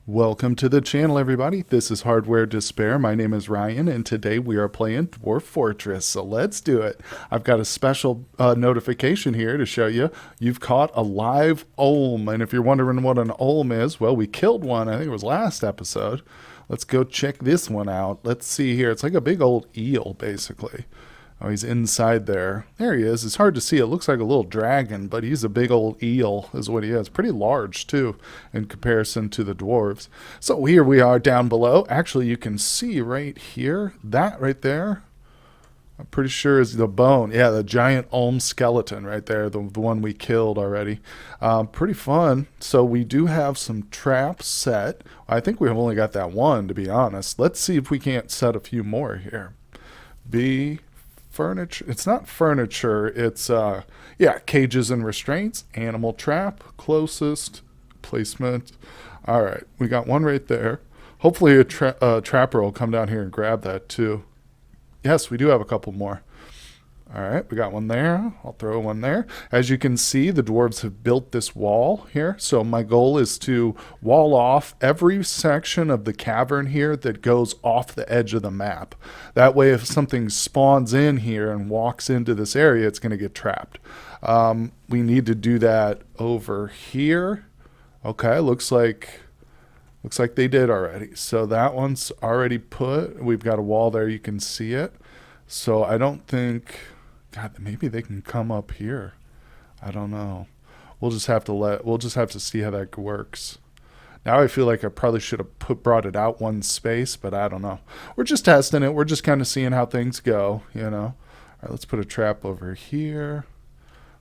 Welcome to the channel, everybody. This is Hardware Despair. My name is Ryan, and today we are playing Dwarf Fortress. So let's do it. I've got a special notification here to show you. You've caught a live Olm, and if you're wondering what an Olm is, well, we killed one. I think it was last episode. Let's go check this one out. Let's see here. It's like a big old eel, basically. Oh, he's inside there. There he is. It's hard to see. It looks like a little dragon, but he's a big old eel is what he is. Pretty large, too, in comparison to the dwarves. So here we are down below. Actually, you can see right here, that right there, I'm pretty sure is the bone. Yeah, the giant Olm skeleton right there, the one we killed already. Pretty fun. So we do have some traps set. I think we've only got that one, to be honest. Let's see if we can't set a few more here. Furniture. It's not furniture. It's yeah, cages and restraints. Animal trap. Closest placement. All right, we got one right there. Hopefully a trapper will come down here and grab that too. Yes, we do have a couple more. All right, we got one there. I'll throw one there. As you can see, the dwarves have built this wall here. So my goal is to wall off every section of the cavern here that goes off the edge of the map. That way, if something spawns in here and walks into this area, it's going to get trapped. We need to do that over here. Okay, looks like they did already. So that one's already put. We've got a wall there. You can see it. So I don't think... God, maybe they can come up here. I don't know. We'll just have to see how that works. Now I feel like I probably should have brought it out one space, but I don't know. We're just testing it. We're just kind of seeing how things go, you know. All right, let's put a trap over here.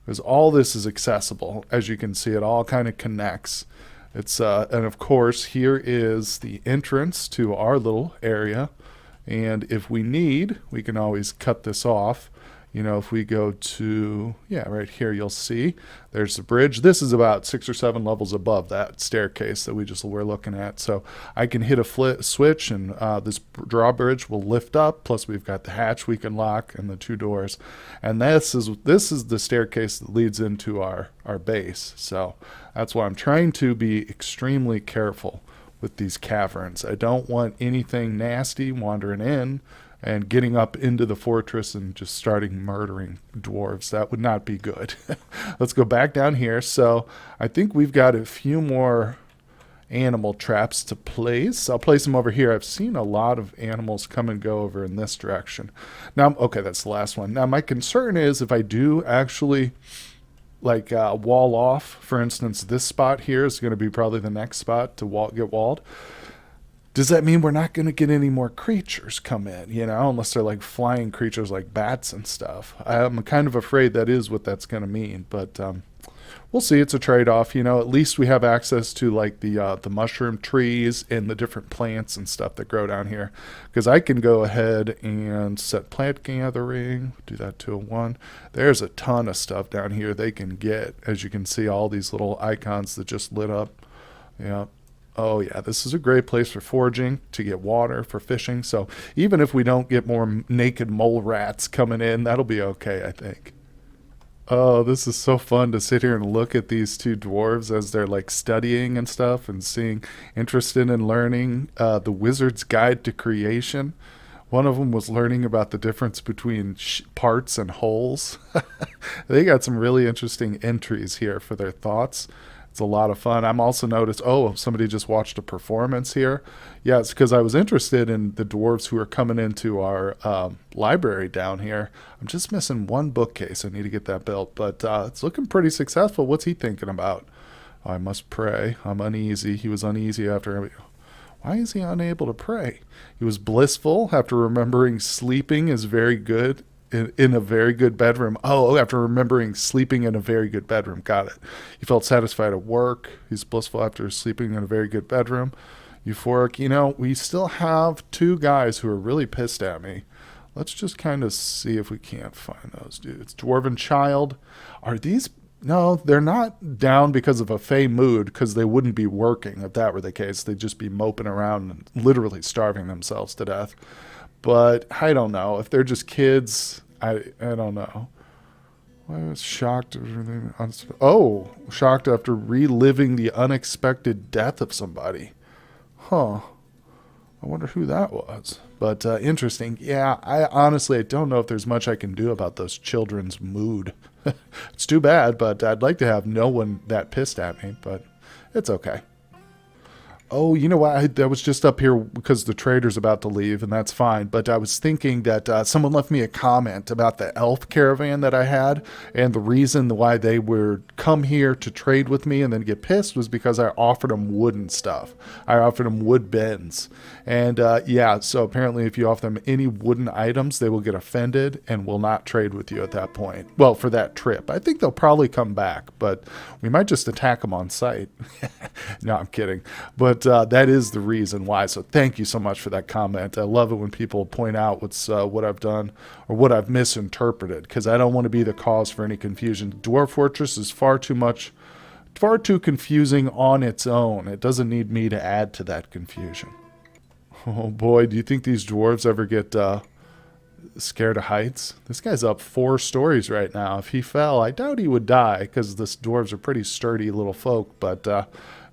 Because all this is accessible. As you can see, it all kind of connects. It's and of course, here is the entrance to our little area. And if we need, we can always cut this off. You know, if we go to, yeah, right here, you'll see there's the bridge. This is about 6 or 7 levels above that staircase that we're looking at. So I can hit a switch and this drawbridge will lift up. Plus we've got the hatch we can lock and the 2 doors. And this is the staircase that leads into our base. So that's why I'm trying to be extremely careful with these caverns. I don't want anything nasty wandering in and getting up into the fortress and just starting murdering dwarves. That would not be good. Let's go back down here. So I think we've got a few more animal traps to place. I'll place them over here. I've seen a lot of animals come and go over in this direction. Now, okay, that's the last one. Now, my concern is if I do actually like wall off, for instance, this spot here is going to be probably the next spot to get walled. Does that mean we're not going to get any more creatures come in, you know, unless they're like flying creatures like bats and stuff? I'm kind of afraid that is what that's going to mean, but we'll see. It's a trade-off, you know. At least we have access to like the mushroom trees and the different plants and stuff that grow down here, because I can go ahead and set plant gathering, do that to a 1. There's a ton of stuff down here they can get. As you can see, all these little icons that just lit up. Yeah. Oh yeah, this is a great place for foraging, to get water, for fishing. So even if we don't get more naked mole rats coming in, that'll be okay, I think. Oh, this is so fun to sit here and look at these 2 dwarves as they're like studying and stuff and interested in learning the Wizard's Guide to Creation. One of them was learning about the difference between parts and wholes. They got some really interesting entries here for their thoughts. It's a lot of fun. I'm also noticed, oh, somebody just watched a performance here. Yeah, it's because I was interested in the dwarves who are coming into our library down here. I'm just missing one bookcase. I need to get that built, but it's looking pretty successful. What's he thinking about? Oh, I must pray. I'm uneasy. He was uneasy after... Why is he unable to pray? He was blissful after remembering sleeping is very good. In a very good bedroom. Oh, after remembering sleeping in a very good bedroom. Got it. He felt satisfied at work. He's blissful after sleeping in a very good bedroom. Euphoric. You know, we still have 2 guys who are really pissed at me. Let's just kind of see if we can't find those dudes. Dwarven Child. Are these... No, they're not down because of a fey mood, because they wouldn't be working if that were the case. They'd just be moping around and literally starving themselves to death. But I don't know. If they're just kids, I don't know. I was shocked. Oh, shocked after reliving the unexpected death of somebody. Huh. I wonder who that was. But interesting. Yeah, I don't know if there's much I can do about those children's mood. It's too bad, but I'd like to have no one that pissed at me, but it's okay. Oh, you know what? I was just up here because the trader's about to leave, and that's fine. But I was thinking that someone left me a comment about the elf caravan that I had, and the reason why they would come here to trade with me and then get pissed was because I offered them wooden stuff. I offered them wood bends. And yeah, so apparently if you offer them any wooden items, they will get offended and will not trade with you at that point. Well, for that trip. I think they'll probably come back, but we might just attack them on sight. No, I'm kidding. But that is the reason why. So thank you so much for that comment. I love it when people point out what I've done or what I've misinterpreted, because I don't want to be the cause for any confusion. Dwarf Fortress is far too confusing on its own. It doesn't need me to add to that confusion. Oh boy, do you think these dwarves ever get scared of heights? This guy's up 4 stories right now. If he fell, I doubt he would die, because the dwarves are pretty sturdy little folk, but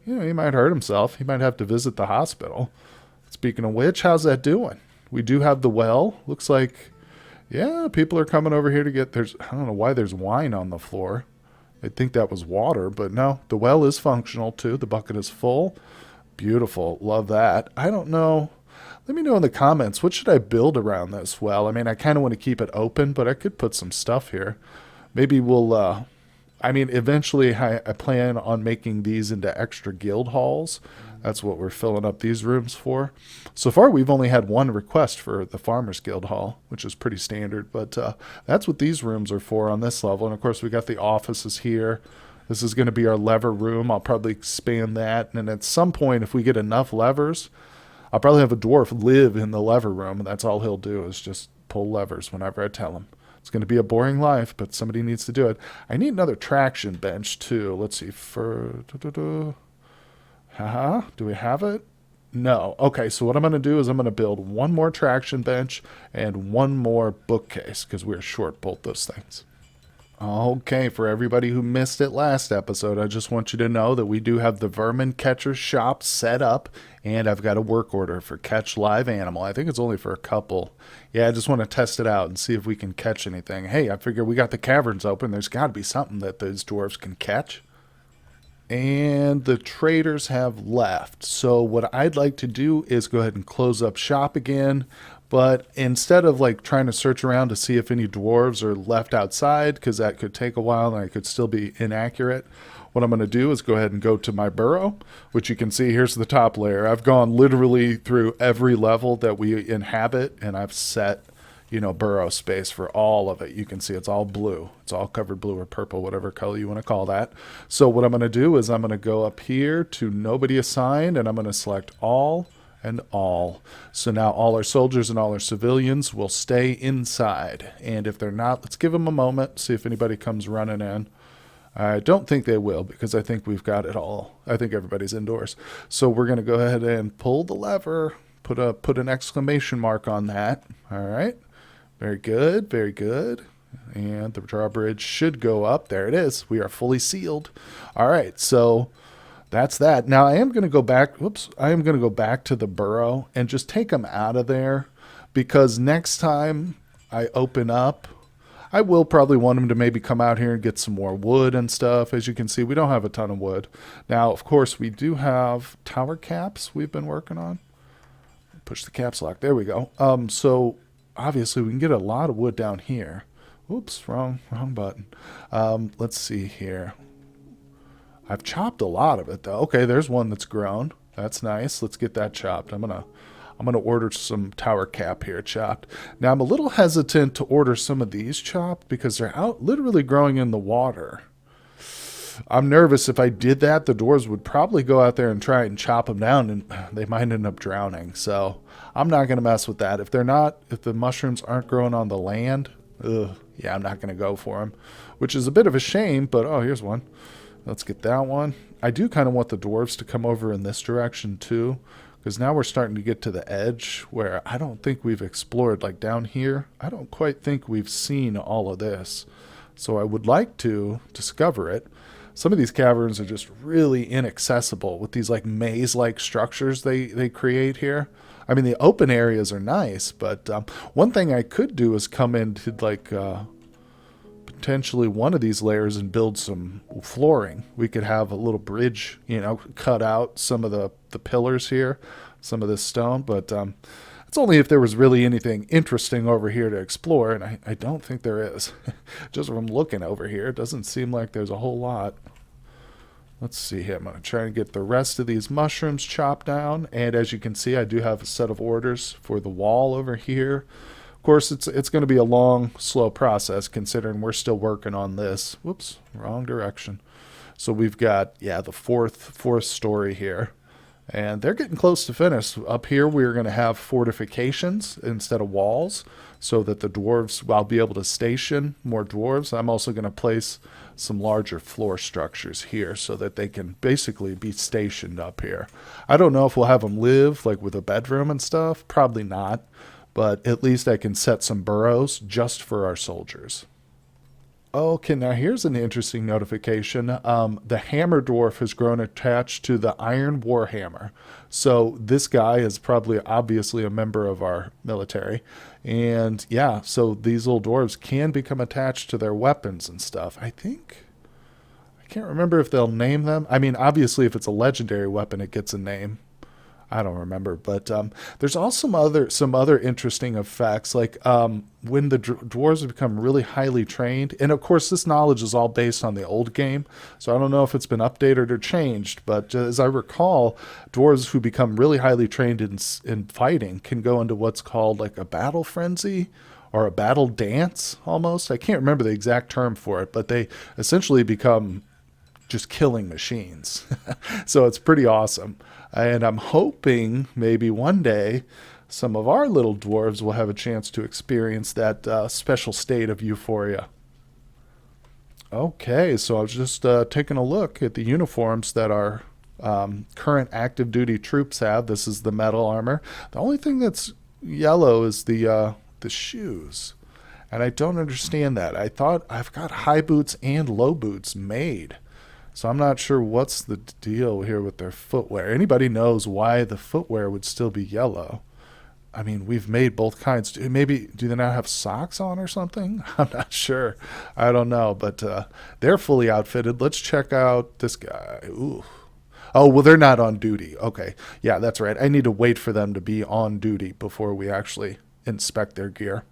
he might hurt himself. He might have to visit the hospital. Speaking of which, how's that doing? We do have the well. Looks like, yeah, people are coming over here to get, I don't know why there's wine on the floor. I'd think that was water, but no, the well is functional too. The bucket is full. Beautiful. Love that. I don't know. Let me know in the comments, what should I build around this well? I mean, I kind of want to keep it open, but I could put some stuff here. Maybe we'll, eventually I plan on making these into extra guild halls. That's what we're filling up these rooms for. So far, we've only had 1 request for the Farmers Guild Hall, which is pretty standard, but that's what these rooms are for on this level. And of course, we got the offices here. This is going to be our lever room. I'll probably expand that. And at some point, if we get enough levers, I'll probably have a dwarf live in the lever room, and that's all he'll do is just pull levers whenever I tell him. It's going to be a boring life, but somebody needs to do it. I need another traction bench, too. Let's see. Do we have it? No. Okay, so what I'm going to do is I'm going to build 1 more traction bench and 1 more bookcase, because we're short both those things. Okay, for everybody who missed it last episode, I just want you to know that we do have the Vermin Catcher shop set up, and I've got a work order for Catch Live Animal. I think it's only for a couple. Yeah, I just want to test it out and see if we can catch anything. Hey, I figure we got the caverns open. There's got to be something that those dwarves can catch. And the traders have left. So what I'd like to do is go ahead and close up shop again. But instead of trying to search around to see if any dwarves are left outside, because that could take a while and I could still be inaccurate, what I'm going to do is go ahead and go to my burrow, which you can see here's the top layer. I've gone literally through every level that we inhabit, and I've set, burrow space for all of it. You can see it's all blue. It's all covered blue or purple, whatever color you want to call that. So what I'm going to do is I'm going to go up here to nobody assigned, and I'm going to select all and all. So now all our soldiers and all our civilians will stay inside. And if they're not, let's give them a moment, see if anybody comes running in. I don't think they will, because I think we've got it all. I think everybody's indoors. So we're going to go ahead and pull the lever, put an exclamation mark on that. All right. Very good. Very good. And the drawbridge should go up. There it is. We are fully sealed. All right. So that's that. Now I am going to go back. I am going to go back to the burrow and just take them out of there, because next time I open up, I will probably want them to maybe come out here and get some more wood and stuff. As you can see, we don't have a ton of wood. Now, of course, we do have tower caps we've been working on. Push the caps lock. There we go. So obviously we can get a lot of wood down here. Oops, wrong button. Let's see here. I've chopped a lot of it though. Okay, there's one that's grown. That's nice. Let's get that chopped. I'm gonna order some tower cap here chopped. Now I'm a little hesitant to order some of these chopped because they're out literally growing in the water. I'm nervous if I did that, the dwarves would probably go out there and try and chop them down, and they might end up drowning. So I'm not gonna mess with that. If the mushrooms aren't growing on the land, yeah, I'm not gonna go for them, which is a bit of a shame. But oh, here's one. Let's get that one. I do kind of want the dwarves to come over in this direction too, because now we're starting to get to the edge where I don't think we've explored. Like down here, I don't quite think we've seen all of this. So I would like to discover it. Some of these caverns are just really inaccessible with these like maze-like structures they create here. I mean, the open areas are nice, but one thing I could do is come into like potentially one of these layers and build some flooring. We could have a little bridge, cut out some of the pillars here, some of this stone, but it's only if there was really anything interesting over here to explore, and I don't think there is. Just from looking over here, it doesn't seem like there's a whole lot. Let's see here. I'm going to try and get the rest of these mushrooms chopped down, and as you can see, I do have a set of orders for the wall over here. Of course, it's going to be a long, slow process considering we're still working on this. Whoops, wrong direction. So we've got, the fourth story here. And they're getting close to finish. Up here, we're going to have fortifications instead of walls so that the dwarves, I'll be able to station more dwarves. I'm also going to place some larger floor structures here so that they can basically be stationed up here. I don't know if we'll have them live like with a bedroom and stuff. Probably not. But at least I can set some burrows just for our soldiers. Okay, now here's an interesting notification. The hammer dwarf has grown attached to the iron warhammer. So this guy is probably obviously a member of our military. And yeah, so these little dwarves can become attached to their weapons and stuff. I can't remember if they'll name them. I mean, obviously if it's a legendary weapon, it gets a name. I don't remember, but there's also some other interesting effects, like when the dwarves become really highly trained, and of course this knowledge is all based on the old game, so I don't know if it's been updated or changed, but as I recall, dwarves who become really highly trained in fighting can go into what's called like a battle frenzy, or a battle dance, almost. I can't remember the exact term for it, but they essentially become just killing machines. So it's pretty awesome. And I'm hoping maybe one day some of our little dwarves will have a chance to experience that special state of euphoria. Okay, so I was just taking a look at the uniforms that our current active duty troops have. This is the metal armor. The only thing that's yellow is the shoes. And I don't understand that. I thought I've got high boots and low boots made. So I'm not sure what's the deal here with their footwear. Anybody knows why the footwear would still be yellow? I mean, we've made both kinds. Maybe, do they not have socks on or something? I'm not sure. I don't know, but they're fully outfitted. Let's check out this guy. Ooh. Oh, well, they're not on duty. Okay. Yeah, that's right. I need to wait for them to be on duty before we actually inspect their gear.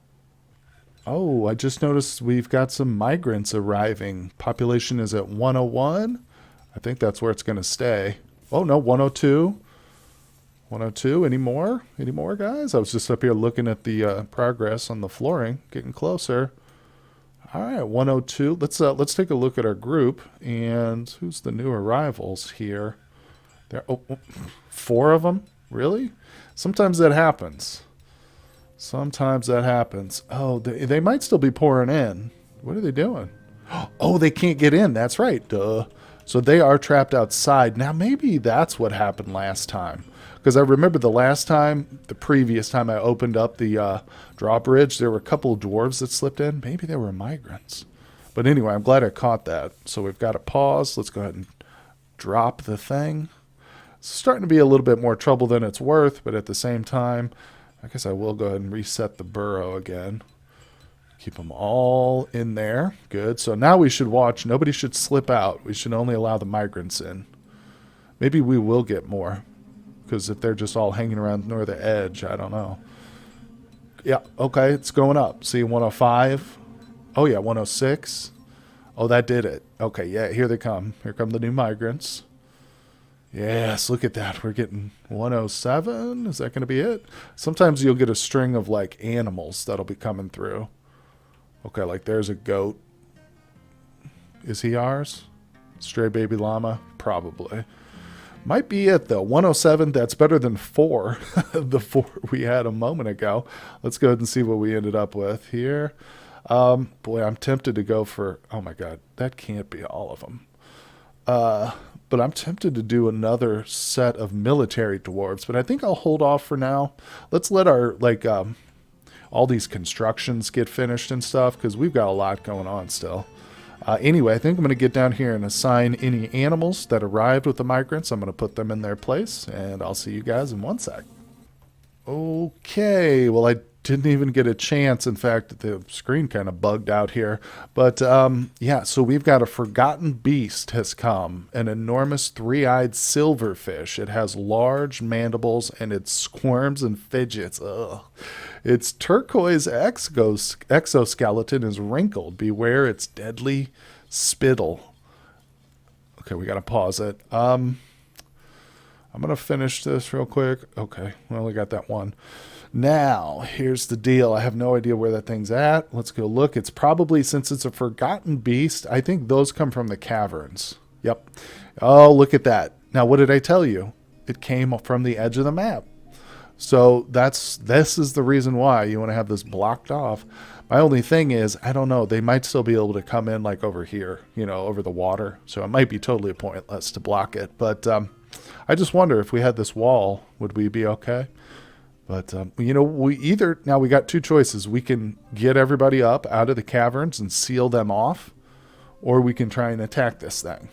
Oh, I just noticed we've got some migrants arriving. Population is at 101. I think that's where it's going to stay. Oh, no, 102. 102. Any more? Any more, guys? I was just up here looking at the progress on the flooring, getting closer. All right, 102. Let's take a look at our group. And who's the new arrivals here? There. Oh, 4 of them? Really? Sometimes that happens. Sometimes that happens. Oh, they might still be pouring in. What are they doing? Oh, they can't get in. That's right. Duh. So they are trapped outside. Now, maybe that's what happened last time. Because I remember the previous time I opened up the drawbridge, there were a couple of dwarves that slipped in. Maybe they were migrants. But anyway, I'm glad I caught that. So we've got to pause. Let's go ahead and drop the thing. It's starting to be a little bit more trouble than it's worth, but at the same time, I guess I will go ahead and reset the burrow again. Keep them all in there. Good. So now we should watch. Nobody should slip out. We should only allow the migrants in. Maybe we will get more. Because if they're just all hanging around near the edge, I don't know. Yeah, okay, it's going up. See, 105. Oh, yeah, 106. Oh, that did it. Okay, yeah, here they come. Here come the new migrants. Yes, look at that. We're getting 107. Is that going to be it? Sometimes you'll get a string of, like, animals that'll be coming through. Okay, like there's a goat. Is he ours? Stray baby llama? Probably. Might be it, though. 107, that's better than 4. The 4 we had a moment ago. Let's go ahead and see what we ended up with here. Boy, I'm tempted to go for... Oh, my God. That can't be all of them. But I'm tempted to do another set of military dwarves. But I think I'll hold off for now. Let's let our, like, all these constructions get finished and stuff. Because we've got a lot going on still. Anyway, I think I'm going to get down here and assign any animals that arrived with the migrants. I'm going to put them in their place, and I'll see you guys in one sec. Okay, well, I didn't even get a chance. In fact, the screen kind of bugged out here. But yeah, so we've got a forgotten beast has come, an enormous three-eyed silverfish. It has large mandibles and it squirms and fidgets. Ugh. Its turquoise exoskeleton is wrinkled. Beware its deadly spittle. Okay, we got to pause it. I'm going to finish this real quick. Okay, we only got that one. Now, here's the deal. I have no idea where that thing's at. Let's go look. It's probably, since it's a forgotten beast, I think those come from the caverns. Yep. Oh, look at that. Now, what did I tell you? It came from the edge of the map. So this is the reason why you want to have this blocked off. My only thing is, I don't know, they might still be able to come in like over here, you know, over the water. So it might be totally pointless to block it. But I just wonder if we had this wall, would we be okay? But, you know, now we got two choices. We can get everybody up out of the caverns and seal them off, or we can try and attack this thing.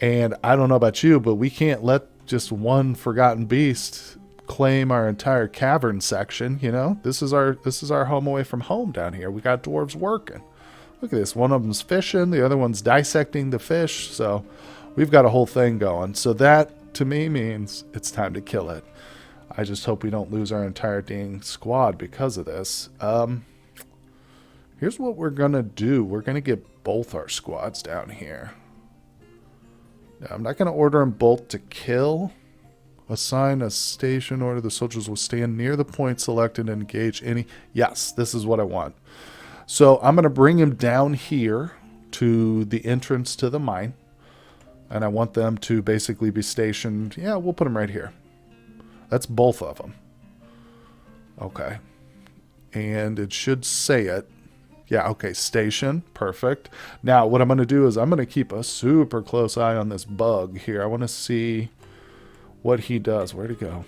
And I don't know about you, but we can't let just one forgotten beast claim our entire cavern section. You know, this is our home away from home down here. We got dwarves working. Look at this. One of them's fishing, the other one's dissecting the fish. So we've got a whole thing going. So that to me means it's time to kill it. I just hope we don't lose our entire dang squad because of this. Here's what we're gonna do. We're gonna get both our squads down here. Now, I'm not gonna order them both to kill. Assign a station order. The soldiers will stand near the point selected and engage any. Yes, this is what I want. So I'm going to bring him down here to the entrance to the mine. And I want them to basically be stationed. Yeah, we'll put them right here. That's both of them. Okay. And it should say it. Yeah, okay, station. Perfect. Now, what I'm going to do is I'm going to keep a super close eye on this bug here. I want to see what he does. Where'd he go?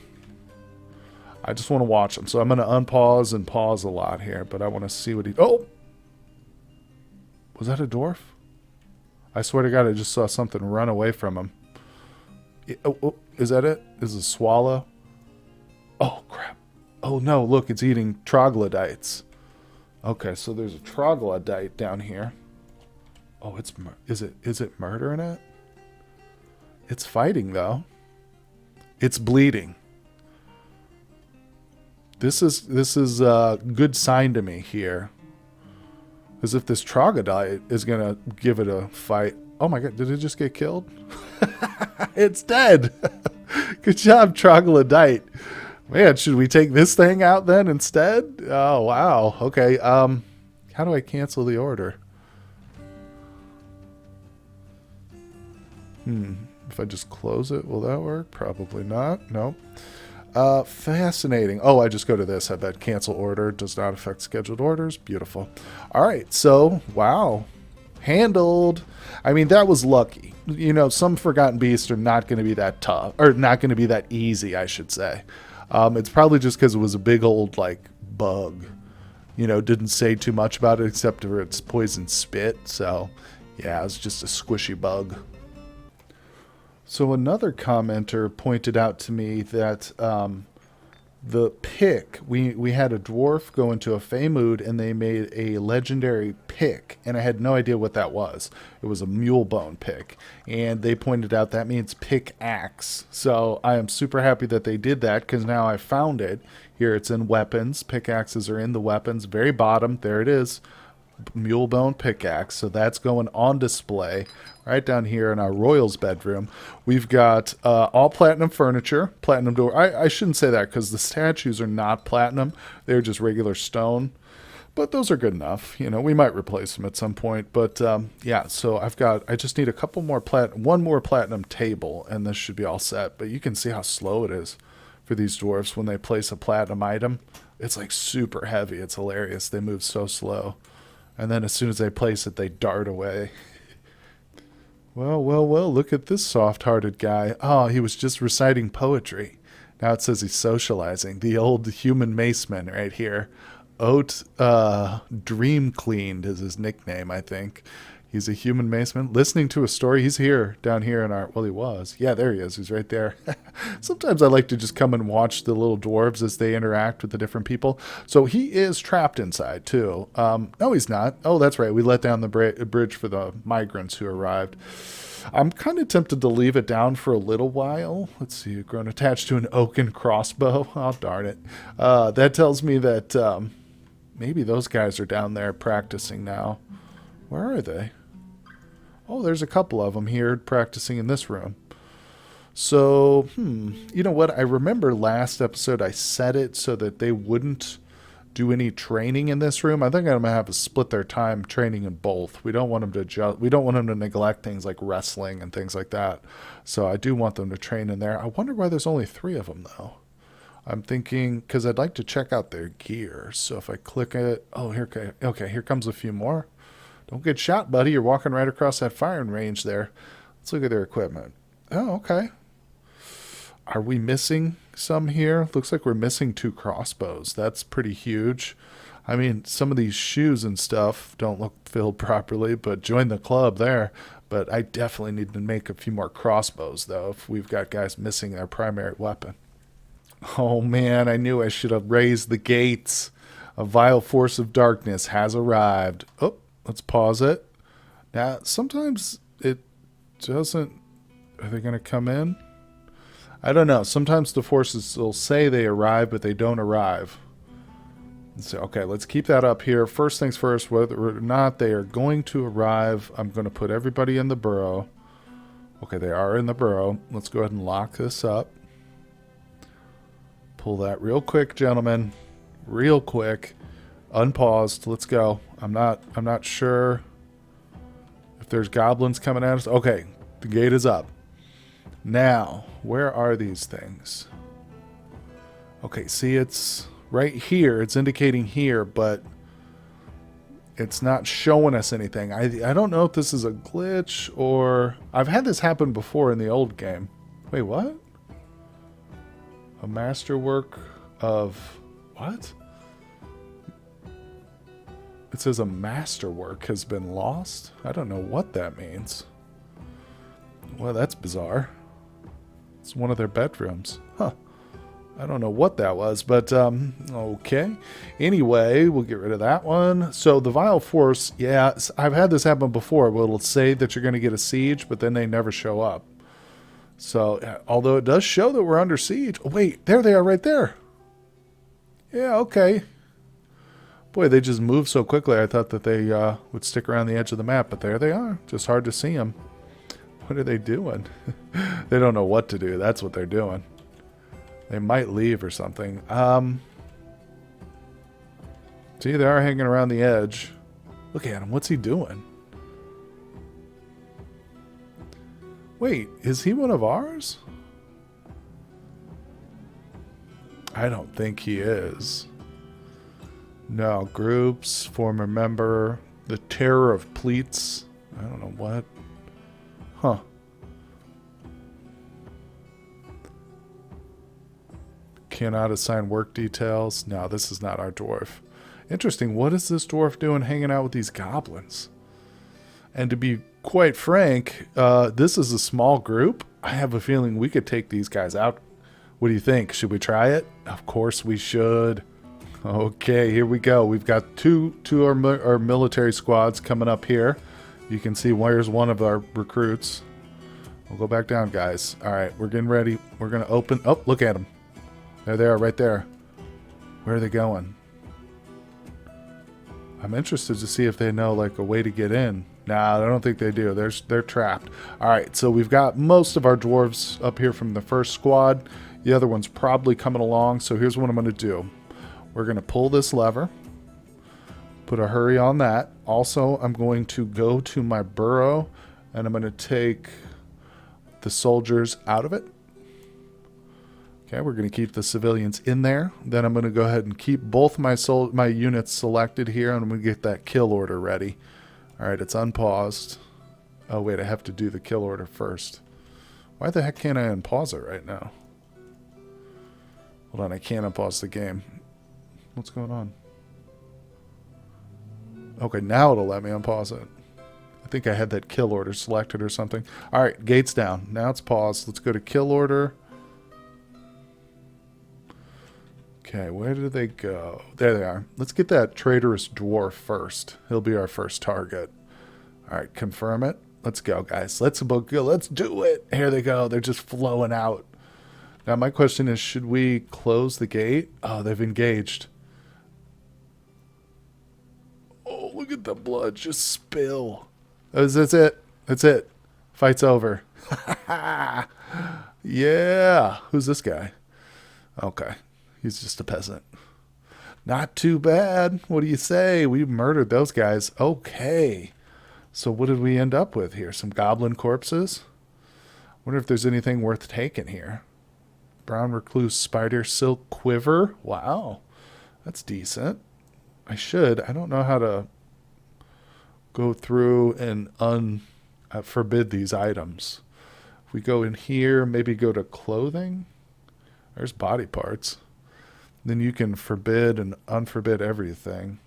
I just want to watch him. So I'm going to unpause and pause a lot here, but I want to see what he... Oh! Was that a dwarf? I swear to God, I just saw something run away from him. Oh, is that it? Is it a swallow? Oh, crap. Oh, no, look, it's eating troglodytes. Okay, so there's a troglodyte down here. Oh, is it murdering it? It's fighting, though. It's bleeding. This is a good sign to me here. As if this troglodyte is going to give it a fight. Oh my God, did it just get killed? It's dead. Good job, troglodyte. Man, should we take this thing out then instead? Oh, wow. Okay, how do I cancel the order? If I just close it, will that work? Probably not. Nope. Fascinating. Oh, I just go to this. I bet cancel order does not affect scheduled orders. Beautiful. All right. So, wow. Handled. I mean, that was lucky. You know, some forgotten beasts are not going to be that tough, or not going to be that easy, I should say. It's probably just because it was a big old, like, bug. You know, didn't say too much about it except for its poison spit. So, yeah, it was just a squishy bug. So another commenter pointed out to me that the pick, we had a dwarf go into a fey mood and they made a legendary pick, and I had no idea what that was. It was a mule bone pick, and they pointed out that means pickaxe. So I am super happy that they did that, because now I found it. Here it's in weapons. Pickaxes are in the weapons. Very bottom, there it is. Mule bone pickaxe. So that's going on display right down here in our royals bedroom. We've got all platinum furniture, platinum door. I shouldn't say that because the statues are not platinum. They're just regular stone, but those are good enough. You know, we might replace them at some point, but yeah, so I just need a couple more one more platinum table, and this should be all set. But you can see how slow it is for these dwarfs when they place a platinum item. It's like super heavy. It's hilarious. They move so slow. And then as soon as they place it, they dart away. Well, look at this soft-hearted guy. Oh, he was just reciting poetry. Now it says he's socializing. The old human maceman right here. Oat Dream Cleaned is his nickname, I think. He's a human mason listening to a story. He's here, down here in our... Well, he was. Yeah, there he is. He's right there. Sometimes I like to just come and watch the little dwarves as they interact with the different people. So he is trapped inside, too. No, he's not. Oh, that's right. We let down the bridge for the migrants who arrived. I'm kind of tempted to leave it down for a little while. Let's see. Grown attached to an oaken crossbow. Oh, darn it. That tells me that maybe those guys are down there practicing now. Where are they? Oh, there's a couple of them here practicing in this room. So, you know what? I remember last episode I set it so that they wouldn't do any training in this room. I think I'm gonna have to split their time training in both. We don't want them to we don't want them to neglect things like wrestling and things like that. So I do want them to train in there. I wonder why there's only 3 of them though. I'm thinking because I'd like to check out their gear. So if I click it, oh here, okay, here comes a few more. Don't get shot, buddy. You're walking right across that firing range there. Let's look at their equipment. Oh, okay. Are we missing some here? Looks like we're missing 2 crossbows. That's pretty huge. I mean, some of these shoes and stuff don't look filled properly, but join the club there. But I definitely need to make a few more crossbows, though, if we've got guys missing their primary weapon. Oh, man, I knew I should have raised the gates. A vile force of darkness has arrived. Oh. Let's pause it. Now, sometimes it doesn't... Are they going to come in? I don't know. Sometimes the forces will say they arrive, but they don't arrive. So, okay, let's keep that up here. First things first, whether or not they are going to arrive, I'm going to put everybody in the burrow. Okay, they are in the burrow. Let's go ahead and lock this up. Pull that real quick, gentlemen. Real quick. Unpaused. Let's go. I'm not sure if there's goblins coming at us. Okay, the gate is up. Now, where are these things? Okay, see, it's right here. It's indicating here, but it's not showing us anything. I don't know if this is a glitch or... I've had this happen before in the old game. Wait, what? A masterwork of... What? It says a masterwork has been lost. I don't know what that means. Well, that's bizarre. It's one of their bedrooms. Huh. I don't know what that was, but okay. Anyway, we'll get rid of that one. So the Vile Force, yeah, I've had this happen before. Where it'll say that you're going to get a siege, but then they never show up. So, although it does show that we're under siege. Oh, wait, there they are right there. Yeah, okay. Boy, they just moved so quickly. I thought that they would stick around the edge of the map, but there they are. Just hard to see them. What are they doing? They don't know what to do. That's what they're doing. They might leave or something. See, they are hanging around the edge. Look at him. What's he doing? Wait, is he one of ours? I don't think he is. No, groups, former member, the terror of pleats. I don't know what. Huh. Cannot assign work details. No, this is not our dwarf. Interesting. What is this dwarf doing hanging out with these goblins? And to be quite frank, this is a small group. I have a feeling we could take these guys out. What do you think? Should we try it? Of course we should. Okay, here we go. We've got two our military squads coming up here. You can see where's one of our recruits. We'll go back down, guys. All right, we're getting ready. We're going to open. Oh, look at them. There they are right there. Where are they going? I'm interested to see if they know like a way to get in. Nah, I don't think they do. They're trapped. All right, so we've got most of our dwarves up here from the first squad. The other one's probably coming along. So here's what I'm going to do. We're going to pull this lever. Put a hurry on that. Also, I'm going to go to my burrow and I'm going to take the soldiers out of it. Okay, we're going to keep the civilians in there. Then I'm going to go ahead and keep both my units selected here, and I'm going to get that kill order ready. All right, it's unpaused. Oh, wait, I have to do the kill order first. Why the heck can't I unpause it right now? Hold on, I can't unpause the game. What's going on? Okay, now it'll let me unpause it. I think I had that kill order selected or something. All right, gates down. Now it's paused. Let's go to kill order. Okay, where did they go? There they are. Let's get that traitorous dwarf first. He'll be our first target. All right, confirm it. Let's go, guys. Let's do it. Here they go. They're just flowing out. Now, my question is, should we close the gate? Oh, they've engaged. Oh, look at the blood just spill. That's it. That's it. Fight's over. Yeah. Who's this guy? Okay. He's just a peasant. Not too bad. What do you say? We murdered those guys. Okay. So what did we end up with here? Some goblin corpses? Wonder if there's anything worth taking here. Brown recluse spider silk quiver. Wow. That's decent. I don't know how to go through and forbid these items. If we go in here, maybe go to clothing. There's body parts. Then you can forbid and unforbid everything.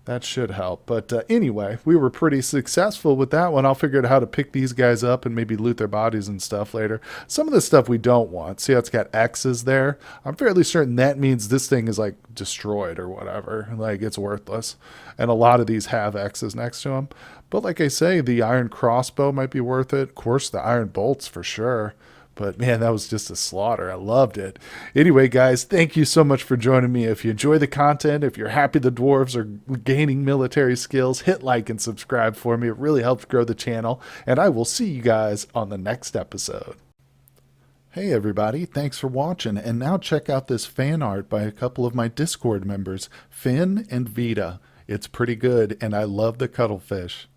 That should help. But anyway, we were pretty successful with that one. I'll figure out how to pick these guys up and maybe loot their bodies and stuff later. Some of the stuff we don't want. See how it's got X's there? I'm fairly certain that means this thing is like destroyed or whatever. Like it's worthless. And a lot of these have X's next to them. But like I say, the iron crossbow might be worth it. Of course, the iron bolts for sure. But man, that was just a slaughter. I loved it. Anyway, guys, thank you so much for joining me. If you enjoy the content, if you're happy the dwarves are gaining military skills, hit like and subscribe for me. It really helps grow the channel. And I will see you guys on the next episode. Hey everybody, thanks for watching. And now check out this fan art by a couple of my Discord members, Finn and Vita. It's pretty good, and I love the cuttlefish.